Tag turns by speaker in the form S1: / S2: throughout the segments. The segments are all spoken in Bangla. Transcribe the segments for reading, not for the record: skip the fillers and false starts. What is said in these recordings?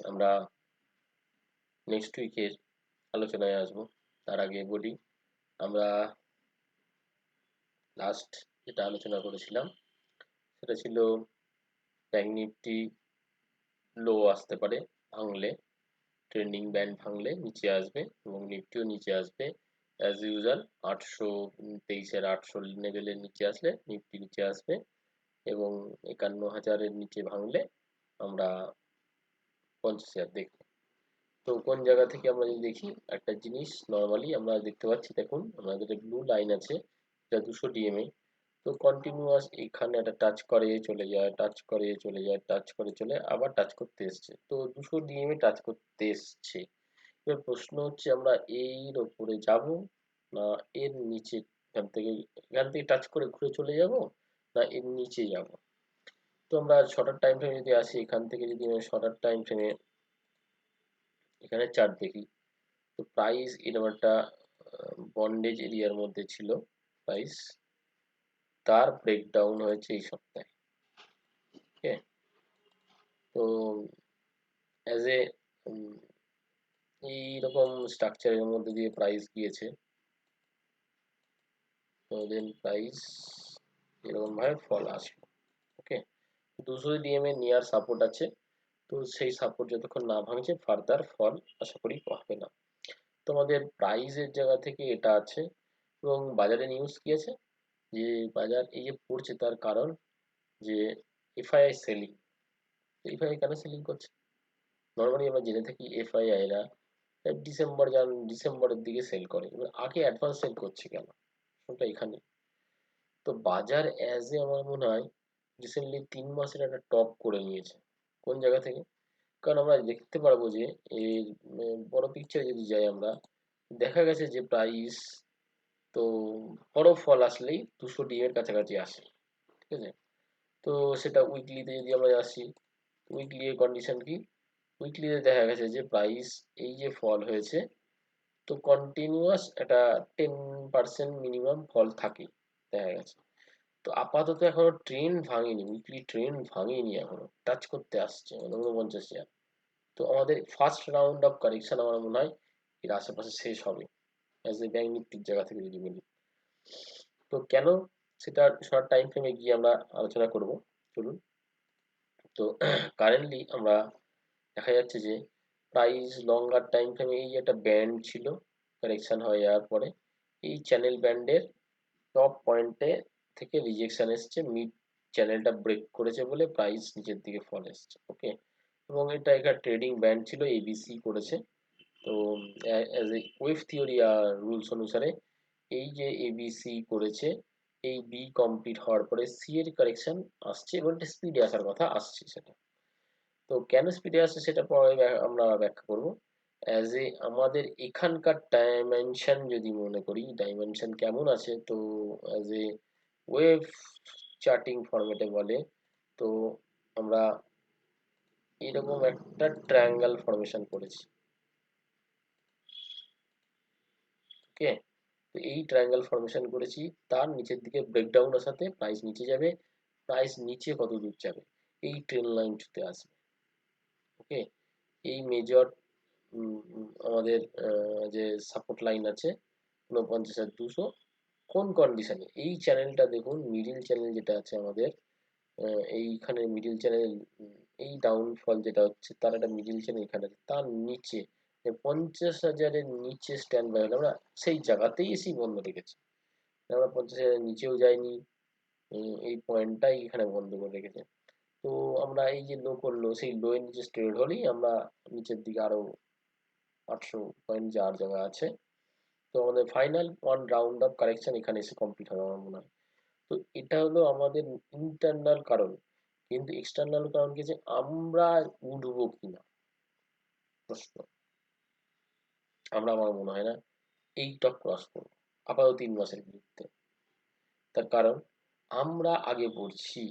S1: আমরা নেক্সট উইকের আলোচনায় আসবো। তার আগে বলি, আমরা লাস্ট যেটা আলোচনা করেছিলাম সেটা ছিল ব্যাঙ্ক নিফটি লো আসতে পারে ভাঙলে, ট্রেন্ডিং ব্যান্ড ভাঙলে নিচে আসবে এবং নিফটিও নিচে আসবে অ্যাজ ইউজুয়াল। 823-800 লেভেলের নিচে আসলে নিফটি নিচে আসবে এবং 51,000-এর নিচে ভাঙলে আমরা 50,000 দেখবো। তো কোন জায়গা থেকে আমরা যদি দেখি, একটা জিনিস নর্মালি আমরা দেখতে পাচ্ছি, দেখুন আমাদের ব্লু লাইন আছে এটা 200 ডিএমএ। তো কন্টিনিউয়াস এখানে একটা টাচ করে চলে যায়, টাচ করে চলে যায়, টাচ করে চলে আবার টাচ করতে এসছে, তো 200 ডিএমএ টাচ করতে এসছে। এবার প্রশ্ন হচ্ছে আমরা এর ওপরে যাব না এর নিচে, এখান থেকে টাচ করে ঘুরে চলে যাব না এর নিচে যাব। তো আমরা শর্টার টাইম ফ্রেমে যদি আসি, এখান থেকে যদি আমি শর্টার টাইম ফ্রেমে এখানে চার্ট দেখি, তো প্রাইস এরকম একটা বন্ডেজ এরিয়ার মধ্যে ছিল প্রাইস, তার ব্রেকডাউন হয়েছে এই সপ্তাহে। ওকে, তো অ্যাজ এ এইরকম স্ট্রাকচারের মধ্যে দিয়ে প্রাইস গিয়েছে, তো দেন প্রাইস এরকম ভাবে ফল আসবে। ওকে, 200 ডিএমএ নিয়ার সাপোর্ট আছে, তো সেই সাপোর্ট যতক্ষণ না ভাঙছে ফার্দার ফল আশা করি হবে না। তোমাদের প্রাইসের জায়গা থেকে এটা আছে এবং বাজারে নিউজ কি আছে, যে বাজার এই যে পড়ছে তার কারণ যে এফআইআই সেলিং। এফআইআই কেন সেলিং করছে? নর্মালি আমরা জেনে থাকি এফআইআই রা ডিসেম্বরের দিকে সেল করে, এবার আগে অ্যাডভান্স সেল করছে কেন, ওটা এখানে। তো বাজার অ্যাজ এ আমার মনে হয় রিসেন্টলি 3 মাসের একটা টপ করে নিয়েছে। কোন জায়গা থেকে? কারণ আমরা দেখতে পারবো যে এর বড় পিকচার যদি যাই আমরা, দেখা গেছে যে প্রাইস তো বড় ফল আসলেই 200 ডি এর কাছাকাছি আসে। ঠিক আছে, তো সেটা উইকলিতে যদি আমরা আসি, উইকলি এর কন্ডিশন কি? উইকলিতে দেখা গেছে যে প্রাইস এই যে ফল হয়েছে, তো কন্টিনিউয়াস একটা 10% মিনিমাম ফল থাকে দেখা গেছে। তো আপাতত এখনো ট্রেন্ড ভাঙেনি, উইকলি ট্রেন্ড ভাঙেনি, এখনো টাচ করতে আসছে মানে 49,000। তো আমাদের ফার্স্ট রাউন্ড অফ কারেকশন আমার মনে হয় এর আশেপাশে শেষ হবে, অ্যাজ এ ব্যাংক নিফটির জায়গা থেকে যদি বলি। তো কেন, সেটা শর্ট টাইম ফ্রেমে গিয়ে আমরা আলোচনা করব, চলুন। তো কারেন্টলি আমরা দেখা যাচ্ছে যে প্রাইস লঙ্গার টাইম ফ্রেমে এই যে একটা ব্যান্ড ছিল, কারেকশন হয়ে যাওয়ার পরে এই চ্যানেল ব্যান্ডের টপ পয়েন্টে থেকে রিজেকশন এসছে, মিড চ্যানেলটা ব্রেক করেছে বলে প্রাইস নিচের দিকে ফল এসছে। ওকে, এবং এটা একটা ট্রেডিং ব্যান্ড ছিল, এবিসি করেছে। তো অ্যাজ এ ওয়েভ থিওরি আর রুলস অনুসারে এই যে এবিসি করেছে, এই বি কমপ্লিট হওয়ার পরে সি এর কারেকশন আসছে এবং স্পিডে আসার কথা আসছে সেটা। তো কেন স্পিডে আসছে সেটা পরে আমরা ব্যাখ্যা করব। অ্যাজ এ আমাদের এখানকার ডাইমেনশন যদি মনে করি, ডাইমেনশন কেমন আছে, তো অ্যাজ এ ওয়েভ চার্টিং ফরম্যাটে বলে, তো আমরা এরকম একটা ট্রায়াঙ্গেল ফরমেশন করেছি। ওকে, তো এই ট্রায়াঙ্গেল ফরমেশন করেছি, তার নিচের দিকে ব্রেকডাউন আসাতে প্রাইস নিচে যাবে। প্রাইস নিচে কত দূর যাবে, এই ট্রেন লাইন ছুতে আসবে। ওকে, এই মেজর আমাদের যে সাপোর্ট লাইন আছে 49,200, কোন কন্ডিশনে এই চ্যানেলটা দেখুন, মিডিল চ্যানেল যেটা আছে আমাদের, এইখানে মিডিল চ্যানেল, এই ডাউনফল যেটা হচ্ছে তার একটা মিডিল চ্যানেল এখানে আছে, তার নিচে 50,000-এর নিচে স্ট্যান্ড বাই হলে আমরা সেই জায়গাতেই এসেই বন্ধ রেখেছি। আমরা 50,000-এর নিচেও যাইনি, এই পয়েন্টটাই এখানে বন্ধ করে রেখেছে। তো আমরা এই যে লো করলো, সেই লো এর নিচে ট্রেড হলেই আমরা নিচের দিকে আরো 800 পয়েন্ট যাওয়ার জায়গা আছে। তো আমাদের final one round of correction এখানে এসে কমপ্লিট হবে আমার মনে হয়। তো এটা হলো আমাদের ইন্টারনাল কারণ, কিন্তু এক্সটার্নাল কারণ কি, যে আমরা উঠবো কিনা প্রশ্ন। আমরা, আমার মনে হয় না এই টপ ক্রস করবো আপাতত 3 মাসের বিরুদ্ধে। তার কারণ আমরা আগে পড়ছি,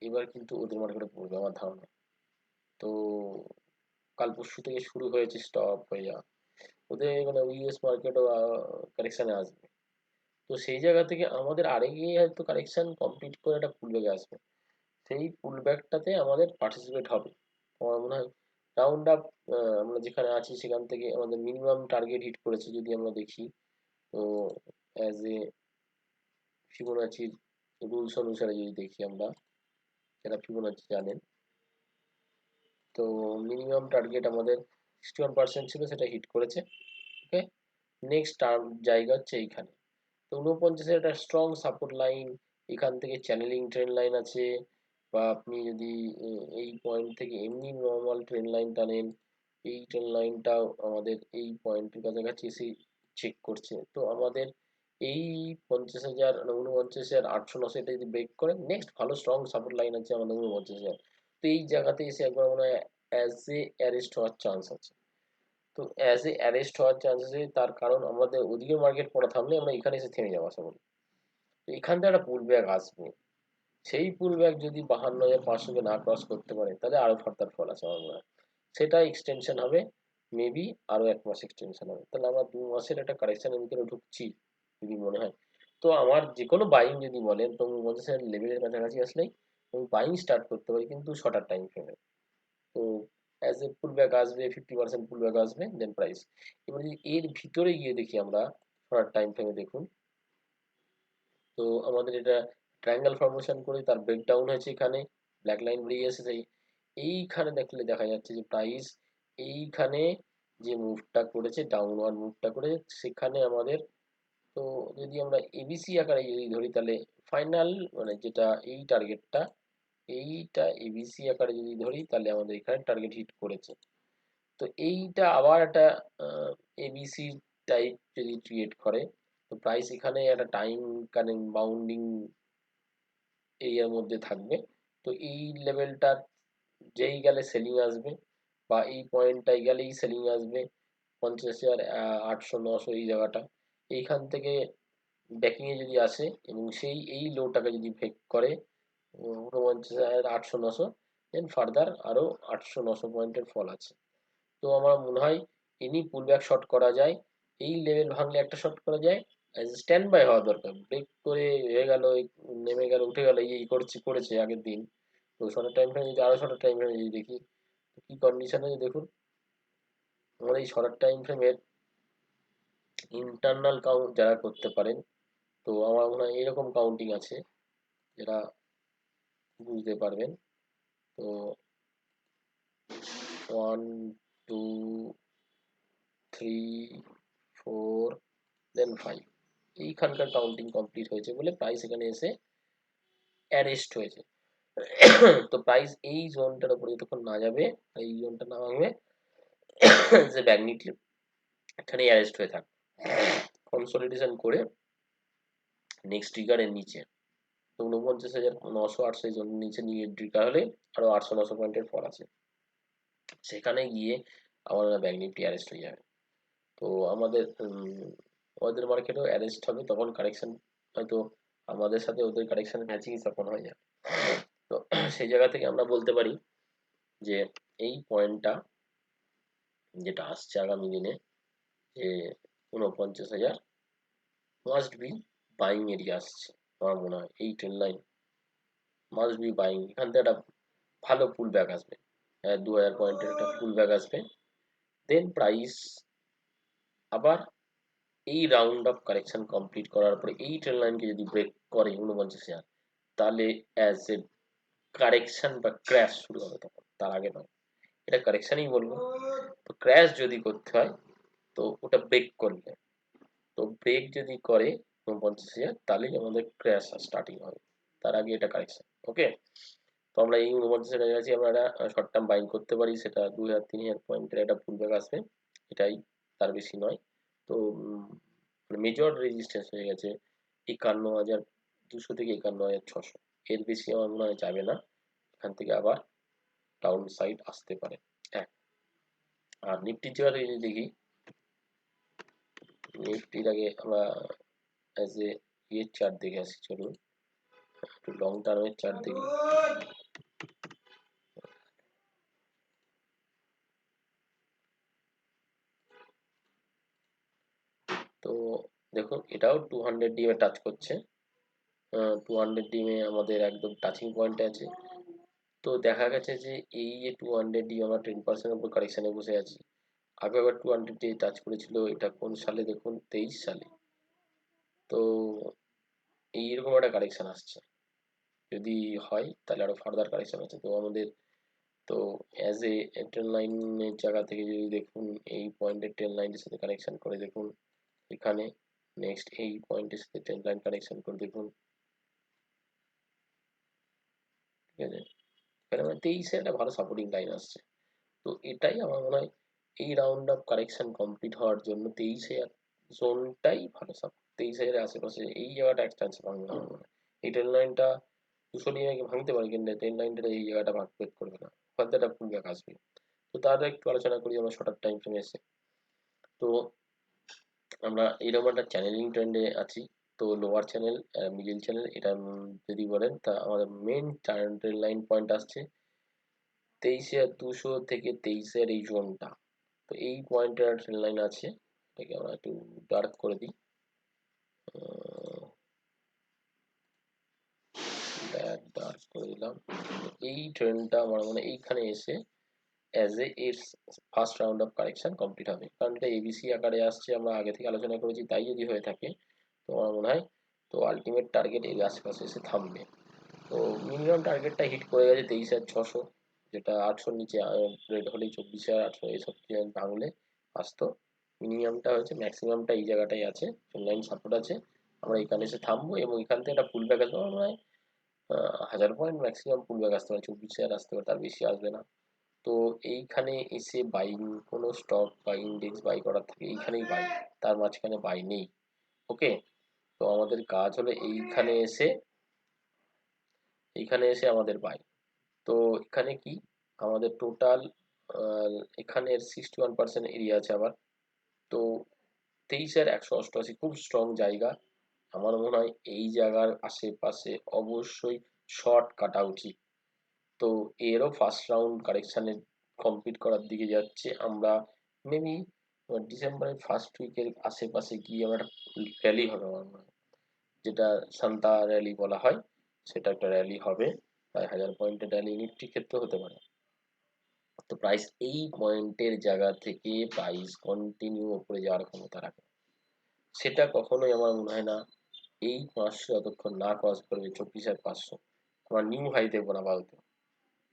S1: এবার কিন্তু ওদের মার্কেটে পড়বে আমার ধারণা। তো কাল পরশু থেকে শুরু হয়েছে স্টপ হয়ে যাওয়া, ওদের মানে ইউএস মার্কেটও কারেকশানে আসবে। তো সেই জায়গা থেকে আমাদের আরেকই হয়তো কারেকশন কমপ্লিট করে একটা পুল ব্যাক আসবে, সেই পুল ব্যাকটাতে আমাদের পার্টিসিপেট হবে আমার মনে হয়। রাউন্ড আপ আমরা যেখানে আছি সেখান থেকে আমাদের মিনিমাম টার্গেট হিট করেছে যদি আমরা দেখি। তো অ্যাজ এ ফিবোনাচির রুলস অনুসারে যদি দেখি আমরা, যারা ফিবোনাচি জানেন, তো মিনিমাম টার্গেট আমাদের 61% ছিল, সেটা হিট করেছে। ওকে, নেক্সট জায়গা হচ্ছে এইখানে। তো 49-এর একটা স্ট্রং সাপোর্ট লাইন, এখান থেকে চ্যানেলিং ট্রেন লাইন আছে, বা আপনি যদি এই পয়েন্ট থেকে এমনি নর্মাল ট্রেন লাইন টানেন, এই ট্রেন লাইনটাও আমাদের এই পয়েন্টের কাছাকাছি এসে চেক করছে। তো আমাদের এই 50,000, 49,800-900 এটা যদি ব্রেক করে, নেক্সট ভালো স্ট্রং সাপোর্ট লাইন আছে আমাদের 49,000। তো এই জায়গাতে এসে একবার মনে হয় অ্যাজ এ অ্যারেস্ট হওয়ার চান্স আছে। তো অ্যাজ এ অ্যারেস্ট হওয়ার চান্স আছে, তার কারণ আমাদের ওদিকে মার্কেট পড়া থামলে আমরা এখানে এসে থেমে যাবো আশা করি। তো এখান থেকে একটা পুল ব্যাক আসবে, সেই পুল ব্যাক যদি 52,500-কে না ক্রস করতে পারে, তাহলে আরো ফার্দার ফল আছে আমার মনে হয়। সেটা এক্সটেনশন হবে, মেবি আরো 1 মাস এক্সটেনশন হবে, তাহলে আমরা 2 মাসের একটা কারেকশনের ভিতরে ঢুকছি যদি মনে হয়। তো আমার যে কোনো বাইং যদি বলেন, তো 50,000 লেভেলের কাছাকাছি আসলেই আমি বাইং স্টার্ট করতে পারি, কিন্তু শর্টার টাইম ফ্রেমে। তো অ্যাজ এ পুল ব্যাক আসবে, 50% পুল ব্যাক আসবে, দেন প্রাইস। এবার যদি এর ভিতরে গিয়ে দেখি আমরা, শর্ট টাইম ফ্রেমে দেখুন, তো আমাদের এটা ট্রায়াঙ্গেল ফর্মেশন করে তার ব্রেকডাউন হয়েছে, এখানে ব্ল্যাক লাইন বেরিয়ে এসেছে। এইখানে দেখলে দেখা যাচ্ছে যে প্রাইস এইখানে যে মুভটা করেছে, ডাউনওয়ার্ড মুভটা করে, সেখানে আমাদের, তো যদি আমরা এবিসি আকারে যদি ধরি, তাহলে ফাইনাল মানে যেটা এই টার্গেটটা, এইটা এবিসি আকারে যদি ধরি, তাহলে আমাদের এখানে টার্গেট হিট করেছে। তো এইটা আবার একটা এবিসি টাইপ যদি ক্রিয়েট করে, তো প্রাইস এখানে একটা টাইম কানেক্ট বাউন্ডিং এরিয়ার মধ্যে থাকবে। তো এই লেভেলটা যেই গেলে সেলিং আসবে, বা এই পয়েন্টটাই গেলেই সেলিং আসবে, 50,800-900 এই জায়গাটা। এইখান থেকে ব্যাকিংয়ে যদি আসে এবং সেই এই লোটাকে যদি ব্রেক করে 49,800-900, দেন ফার্দার আরো 800-900 পয়েন্টের ফল আছে। তো আমার মনে হয় এনি পুল ব্যাক শট করা যায়, এই লেভেল ভাঙলে একটা শট করা যায়। স্ট্যান্ড বাই হওয়া দরকার, ব্রেক করে হয়ে গেল, নেমে গেল, উঠে গেল, এই করেছে আগের দিন। তো শর্টের টাইম ফ্রেমে যদি, আরো শর্টের টাইম ফ্রেমে যদি দেখি, তো কি কন্ডিশন আছে দেখুন। আমার এই শর্ট টাইম ফ্রেমের ইন্টারনাল কাউন্ট যারা করতে পারেন, তো আমার মনে হয় এরকম কাউন্টিং আছে, যারা বুঝতে পারবেন। তো 1, 2, 3, 4, দেন 5, এইখানকার কাউন্টিং কমপ্লিট হয়েছে বলে প্রাইস এখানে এসে অ্যারেস্ট হয়েছে। তো প্রাইস এই জোনটার উপরে যতক্ষণ না যাবে, এই জোনটা না ভাঙবে, যে ব্যাংক নিফটি এখানে অ্যারেস্ট হয়ে থাকবে, কনসলিডেশন করে নেক্সট ট্রিগারের নিচে। তো 49,900-800 এই জোনের নিচে নিয়ে ট্রিগার হলে আরো 800-900 পয়েন্টের ফল আছে, সেখানে গিয়ে আমার ব্যাংক নিফটি অ্যারেস্ট হয়ে যাবে। তো আমাদের ওদের মার্কেটেও অ্যারেস্ট হবে, তখন কারেকশন হয়তো আমাদের সাথে ওদের কারেকশন ম্যাচিং তখন হয়ে যাবে। তো সেই জায়গা থেকে আমরা বলতে পারি যে এই পয়েন্টটা যেটা আসছে আগামী দিনে, যে 49,000 মাস্ট বি বাইং এরিয়া আসছে। আমার মনে হয় এই train line must be buying, এখান থেকে একটা ভালো পুল ব্যাক আসবে, 2,000 পয়েন্টের একটা পুল ব্যাক আসবে, দেন প্রাইস আবার এই রাউন্ড অফ কারেকশন কমপ্লিট করার পরে এই ট্রেন লাইনকে যদি ব্রেক করে 49,000, তাহলে অ্যাজ এ কারেকশন বা ক্র্যাশ শুরু হবে, তখন তার আগে নয়, এটা কারেকশনই বলবো। তো ক্র্যাশ যদি করতে হয়, তো ওটা ব্রেক করলে, তো ব্রেক যদি করে 49,000, তাহলেই আমাদের ক্র্যাশ স্টার্টিং হবে, তার আগে এটা কারেকশন। ওকে, তো আমরা এই 49,000 কাছাকাছি আমরা একটা শর্ট টার্ম বাইং করতে পারি, সেটা 2,000-3,000 পয়েন্টের একটা পুল ব্যাক আসবে, এটাই, তার বেশি নয়। তো মেজর রেজিস্ট্যান্স হয়ে গেছে 51,200 থেকে 51,600, এর বেশি আমার মনে হয় যাবে না, এখান থেকে আবার ডাউন সাইড আসতে পারে। হ্যাঁ, আর নিফটির জায়গাতে যদি দেখি, নিফটির আগে আমরা অ্যাজ এ ইয়ের চার্ট দেখে আসি, চলুন একটু লং টার্মের চার্ট দেখি। তো দেখুন এটাও 200 ডিএম টাচ করছে, 200 ডিএম আমাদের একদম টাচিং পয়েন্টে আছে। তো দেখা গেছে যে এই যে 200 আমরা 10% উপর কারেকশানে বসে আছি। আগে আবার 200 টাচ করেছিল, এটা কোন সালে দেখুন, 23 সালে। তো এইরকম একটা কারেকশন আসছে, যদি হয় তাহলে আরো ফার্দার কারেকশন আছে। তো আমাদের তো অ্যাজ এ ট্রেন লাইনের জায়গা থেকে যদি দেখুন, এই পয়েন্টের ট্রেন লাইনের সাথে কানেকশন করে দেখুন এখানে, নেক্সট এই পয়েন্টের সাথে ট্রেন লাইন কানেকশন করে দেখুন, ঠিক আছে। এখানে মানে 23-এ একটা ভালো সাপোর্টিং লাইন আসছে। তো এটাই আমার মনে হয় এই রাউন্ড অফ কারেকশন কমপ্লিট হওয়ার জন্য 23,000 জোনটাই ভালো সাপোর্ট। 23,000-এর আশেপাশে এই জায়গাটা একটা চান্স ভাঙবে আমার মনে হয়। এই ট্রেন লাইনটা 200 নিয়ে ভাঙতে পারে, কিন্তু ট্রেন লাইনটা এই জায়গাটা ভেদ করবে না, হয়তো একটা পুল ব্যাক আসবে। তো তার একটু আলোচনা করি আমরা শর্টার টাইম ফ্রেমে এসে। তো আমরা এইরকম একটা চ্যানেলিং ট্রেন্ডে আছি। তো লোয়ার চ্যানেল, মিডিল চ্যানেল, এটা যদি বলেন তা আমাদের মেন ট্রেন লাইন পয়েন্ট আসছে 23,200 থেকে 23-এর এই জোনটা। তো এই পয়েন্টের ট্রেন লাইন আছে, এটাকে আমরা একটু ডার্ক করে দিই, ডার্ক করে দিলাম। এই ট্রেনটা আমার মনে হয় এইখানে এসে অ্যাজ এ এর first round of correction complete হবে, কারণ এটা এবিসি আকারে আসছে, আমরা আগে থেকে আলোচনা করেছি। তাই যদি হয়ে থাকে তো আমার মনে হয় তো আলটিমেট টার্গেট এর আশেপাশে এসে থামবে। তো মিনিমাম টার্গেটটা হিট করে গেছে 23,600, যেটা 800 নিচে রেড হলেই 24,800 এইসব ভাঙলে আসতো। মিনিমামটা হয়েছে, ম্যাক্সিমামটা এই জায়গাটাই আছে, লাইন সাপোর্ট আছে। আমরা এখানে এসে থামবো এবং এখান থেকে একটা পুল ব্যাক আসবে। আমার মনে হয় 1000 পয়েন্ট ম্যাক্সিমাম পুল ব্যাক আসতে পারে, 24,000 আসতে পারে, তার বেশি আসবে না। তো এইখানে এসে বাইং, কোনো স্টক বা ইন্ডেক্স বাই করার থেকে এইখানেই বাই, তার মাঝখানে বাই নেই। ওকে, তো আমাদের কাজ হলো এইখানে এসে আমাদের বাই। তো এখানে কি আমাদের টোটাল এখানের 61% এরিয়া আছে আবার। তো 23,188 খুব স্ট্রং জায়গা। আমার মনে হয় এই জায়গার আশেপাশে অবশ্যই শর্ট কাটা উচিত। তো এরও ফার্স্ট রাউন্ড কারেকশানে কমপ্লিট করার দিকে যাচ্ছে। আমরা মেবি ডিসেম্বরের ফার্স্ট উইকের আশেপাশে গিয়ে আমার একটা র্যালি হবে আমার মনে হয়, যেটা সান্তা র্যালি বলা হয়, সেটা একটা র্যালি হবে। প্রায় 1000 পয়েন্টের র্যালি নিফটির ক্ষেত্রে হতে পারে। তো প্রাইস এই পয়েন্টের জায়গা থেকে প্রাইস কন্টিনিউ উপরে যাওয়ার ক্ষমতা রাখে, সেটা কখনোই আমার মনে হয় না এই 500 যতক্ষণ না ক্রস করবে, 24,500 আমার নিউ হাই দেখবো না আপাতত।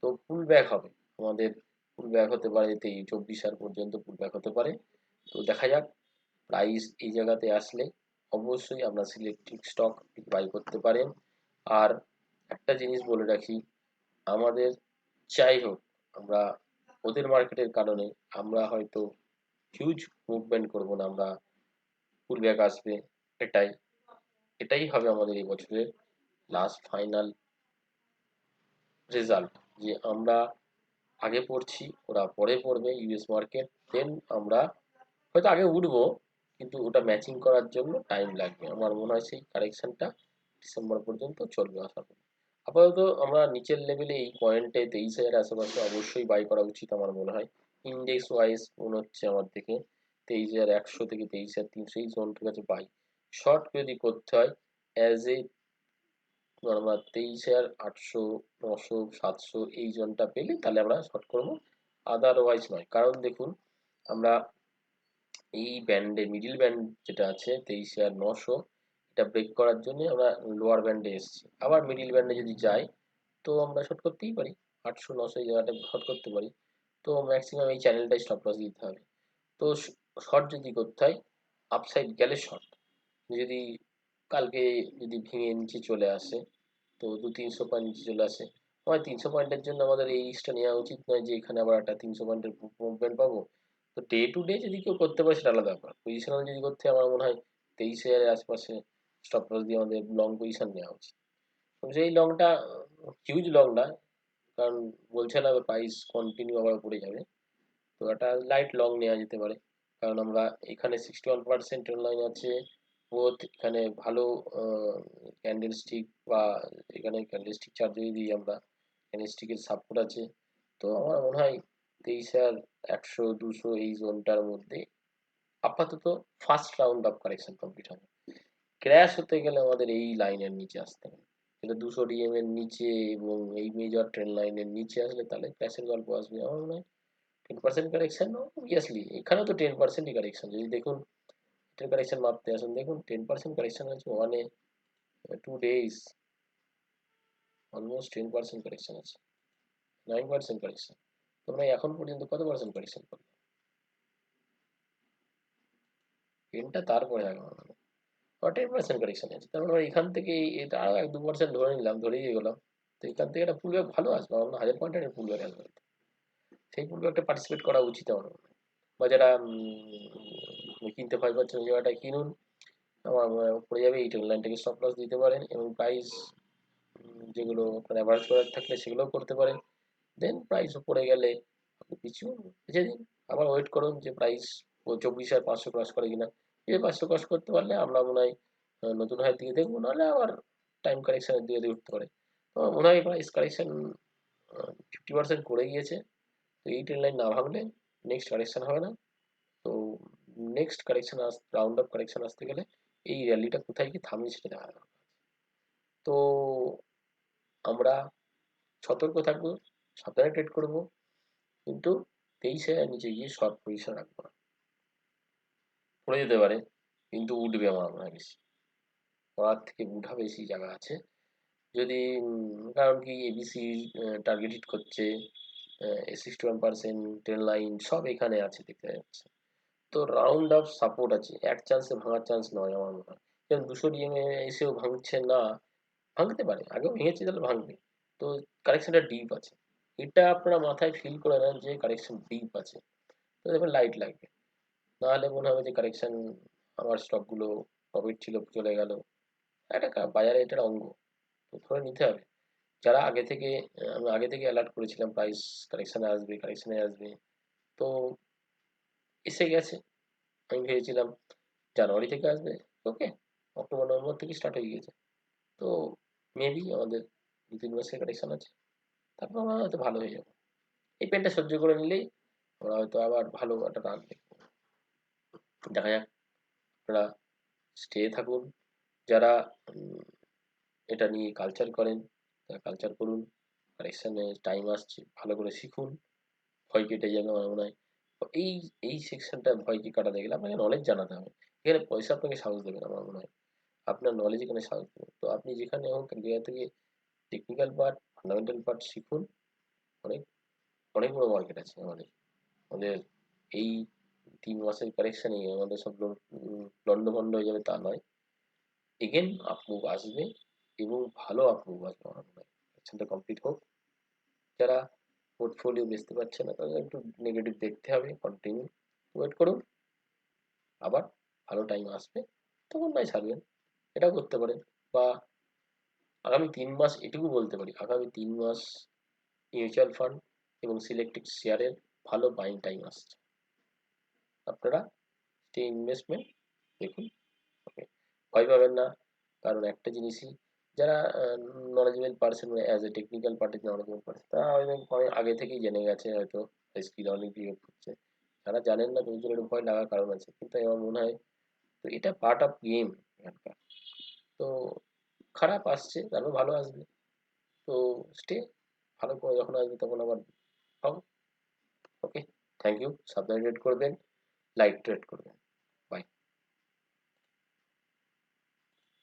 S1: তো পুল ব্যাক হবে আমাদের, পুল ব্যাক হতে পারে 24,000 পর্যন্ত পুল ব্যাক হতে পারে। তো দেখা যাক, প্রাইস এই জায়গাতে আসলে অবশ্যই আপনার সিলেক্টিভ স্টক বাই করতে পারেন। আর একটা জিনিস বলে রাখি, আমাদের যাই হোক, আমরা ওদের মার্কেটের কারণে আমরা হয়তো হিউজ মুভমেন্ট করব না, আমরা পুল ব্যাক আসবে, এটাই এটাই হবে আমাদের এই বছরের লাস্ট ফাইনাল রেজাল্ট, যে আমরা আগে পড়ছি, ওরা পরে পড়বে ইউএস মার্কেট, দেন আমরা হয়তো আগে উঠবো, কিন্তু ওটা ম্যাচিং করার জন্য টাইম লাগবে। আমার মনে হয় সেই কারেকশনটা ডিসেম্বর পর্যন্ত চলবে আশা করি। আপাতত আমরা নিচের লেভেলে এই পয়েন্টে 23,000 আশেপাশে অবশ্যই বাই করা উচিত আমার মনে হয়। ইন্ডেক্স ওয়াইজ মনে হচ্ছে আমার থেকে 23,100 থেকে 23,300 এই জোনটার কাছে বাই। শর্ট যদি করতে হয় অ্যাজ এ আমরা 23,800, 900, 700 এই জোনটা পেলে তাহলে আমরা শর্ট করবো, আদারওয়াইজ নয়। কারণ দেখুন, আমরা এই ব্যান্ডে মিডিল ব্যান্ড যেটা আছে 23,900, এটা ব্রেক করার জন্য আমরা লোয়ার ব্যান্ডে এসেছি। আবার মিডিল ব্যান্ডে যদি যাই তো আমরা শর্ট করতেই পারি, 800, 900 এই জায়গাটা শর্ট করতে পারি। তো ম্যাক্সিমাম এই চ্যানেলটাই স্টপ লস দিতে হবে। তো শর্ট যদি করতে হয়, আপসাইড গেলে শর্ট, যদি কালকে যদি ভেঙে নিচে চলে আসে, তো 200-300 পয়েন্ট নিচে চলে আসে, আমার 300 পয়েন্টের জন্য আমাদের এই রিস্কটা নেওয়া উচিত নয়, যে এখানে আবার একটা 300 পয়েন্টের মুভমেন্ট পাবো। তো ডে টু ডে যদি কেউ করতে পারে সেটা আলাদা ব্যাপার, পজিশনাল যদি করতে হয় আমার মনে হয় 23,000-এর আশপাশে স্টপ লস দিয়ে আমাদের লং পজিশন নেওয়া উচিত। তবে সেই লংটা হিউজ লং না, কারণ বলছে না প্রাইস কন্টিনিউ আবার উপরে যাবে। তো একটা লাইট লং নেওয়া যেতে পারে, কারণ আমরা এখানে 61% লাইন আছে, বোথ এখানে ভালো ক্যান্ডেল স্টিক, বা এখানে ক্যান্ডেল স্টিক চার্ট যদি দিই আমরা, ক্যান্ডেল স্টিকের সাপোর্ট আছে। তো আমার মনে হয় 23,100, 200 এই জোনটার মধ্যে আপাতত first round of correction complete হবে। ক্র্যাশ হতে গেলে আমাদের এই লাইনের নিচে আসতে হবে। এটা 200 DM এর নিচে এবং এই মেজর ট্রেন্ড লাইনের নিচে আসলে তাহলে ক্র্যাশের গল্প আসবে। আমার মনে হয় 10% কারেকশন অবভিয়াসলি এখানেও তো 10%ই কারেকশন। যদি দেখুন এটার কারেকশন মাপতে আসুন, দেখুন 10% কারেকশন আছে ওয়ানে 2 days, অলমোস্ট 10% কারেকশন আছে, 9% কারেকশন। তোমরা এখন পর্যন্ত কত পার্সেন্ট কারেকশন করবে? 10টা তারপরে আগে আমার মনে হয় 10% কারেকশন আছে, তার মানে এখান থেকে এটা আরো 1-2% ধরে নিলাম, ধরেই এগোলাম। তো এখান থেকে একটা পুলব্যাক ভালো আসবে, আমার 1000 পয়েন্টের পুলব্যাক আসবে। সেই পুলব্যাকটা পার্টিসিপেট করা উচিত আমার মনে হয়। বা যারা কিনতে ভয় পাচ্ছেন ওই জায়গাটায় কিনুন। আমার মনে হয় পড়ে যাবে, এই ট্রেন লাইনটাকে স্টপ লস দিতে পারেন এবং প্রাইস যেগুলো আপনার অ্যাভারেজ করার থাকলে সেগুলোও করতে পারেন। দেন প্রাইস উপরে গেলে আপনি পিছু পিছিয়ে দিন, আবার ওয়েট করুন যে প্রাইস 24,500 ক্রস করে কিনা। এই 500 ক্রস করতে পারলে আমরা মনে হয় নতুন হাইয়ের দিকে দেখবো, নাহলে আবার টাইম কারেকশনের দিকে দিয়ে উঠতে পারে। তো আমার মনে হয় প্রাইস কারেকশন 50% করে গিয়েছে। তো এই ট্রেন লাইন না ভাঙলে নেক্সট কারেকশন হবে না। তো next correction round of correction আসতে গেলে এই র্যালিটা কোথায় কি থামে সেটা দেখা দরকার। তো আমরা সতর্ক থাকবো, সাবধানে ট্রেড করবো, কিন্তু 23,000 নিচে গিয়ে শর্ট পজিশন রাখবো না। পড়ে যেতে পারে, কিন্তু উঠবে আমার মনে হয় বেশি, পড়ার থেকে উঠা বেশি জায়গা আছে। যদি কারণ কি এবিসি টার্গেট হিট করছে, 61% ট্রেন লাইন সব এখানে আছে দেখতে যাচ্ছে। তো রাউন্ড অফ সাপোর্ট আছে, এক চান্সে ভাঙার চান্স নয় আমার মনে হয়। যেমন 200 DM এসেও ভাঙছে না, ভাঙতে পারে, আগেও ভেঙেছে তাহলে ভাঙবে। তো কারেকশনটা ডিপ আছে, এটা আপনারা মাথায় ফিল করে নেন যে কারেকশন ডিপ আছে। তো দেখবেন লাইট লাগবে, নাহলে মনে হবে যে কারেকশন, আমার স্টকগুলো প্রফিট ছিল চলে গেল। একটা বাজারে এটার অঙ্গ, তো ধরে নিতে হবে। যারা আগে থেকে আমি আগে থেকে অ্যালার্ট করেছিলাম প্রাইস কারেকশানে আসবে, কারেকশানে আসবে, তো এসে গেছে। আমি ভেবেছিলাম জানুয়ারি থেকে আসবে, ওকে, অক্টোবর নভেম্বর থেকে স্টার্ট হয়ে গিয়েছে। তো মেবি আমাদের 2-3 মাসের কারেকশন আছে, তারপর আমরা হয়তো ভালো হয়ে যাবো। এই পেনটা সহ্য করে নিলেই আমরা হয়তো আবার ভালো একটা রান দেখবো। দেখা যাক, আপনারা স্টে থাকুন। যারা এটা নিয়ে কালচার করেন তারা কালচার করুন। কারেকশানে টাইম আসছে, ভালো করে শিখুন, ভয় কেটে যাবে আমার মনে হয়। তো এই এই সেকশনটা ভয়কে কাটাতে গেলে আপনাকে নলেজ জানাতে হবে। এখানে পয়সা আপনাকে সাহস দেবে না আমার মনে হয়, আপনার নলেজ এখানে সাহস দেবে। তো আপনি যেখানে হোক জায়গা থেকে টেকনিক্যাল পার্ট, ফান্ডামেন্টাল পার্ট শিখুন। অনেক অনেক বড় মার্কেট আছে আমাদের। আমাদের এই 3 মাসের কারেকশানে আমাদের সব লন্ডভন্ড হয়ে যাবে তা নয়। এগেন আপমুভ আসবে এবং ভালো আপমুভ আসবে আমার মনে হয়। সেকশনটা কমপ্লিট হোক। যারা পোর্টফোলিও বেচতে পারছে না তাদের একটু নেগেটিভ দেখতে হবে, কন্টিনিউ ওয়েট করুন, আবার ভালো টাইম আসবে তখন নয় ছাড়বেন, এটাও করতে পারেন। বা আগামী 3 মাস এটুকু বলতে পারি, আগামী 3 মাস মিউচুয়াল ফান্ড এবং সিলেক্টেড শেয়ারের ভালো বাইং টাইম আসছে। আপনারা সেই ইনভেস্টমেন্ট দেখুন, ওকে, ভয় পাবেন না। কারণ একটা জিনিসই, যারা knowledgeable person as a technical পার্টিতে নলেজেবল পার্সন তারা হয়তো অনেক আগে থেকেই জেনে গেছে হয়তো স্কিল অনেক বিহেভ করছে। যারা জানেন না তাদের জন্য একটু ভয় লাগার কারণ আছে, কিন্তু আমার মনে হয় তো এটা পার্ট অফ গেম এখানকার। তো খারাপ আসছে তারপর ভালো আসবে। তো স্টে, ভালো করে যখন আসবে তখন আবার পাবো। ওকে, থ্যাংক ইউ। সাবধানে ট্রেড করবেন, লাইট ট্রেড করবেন।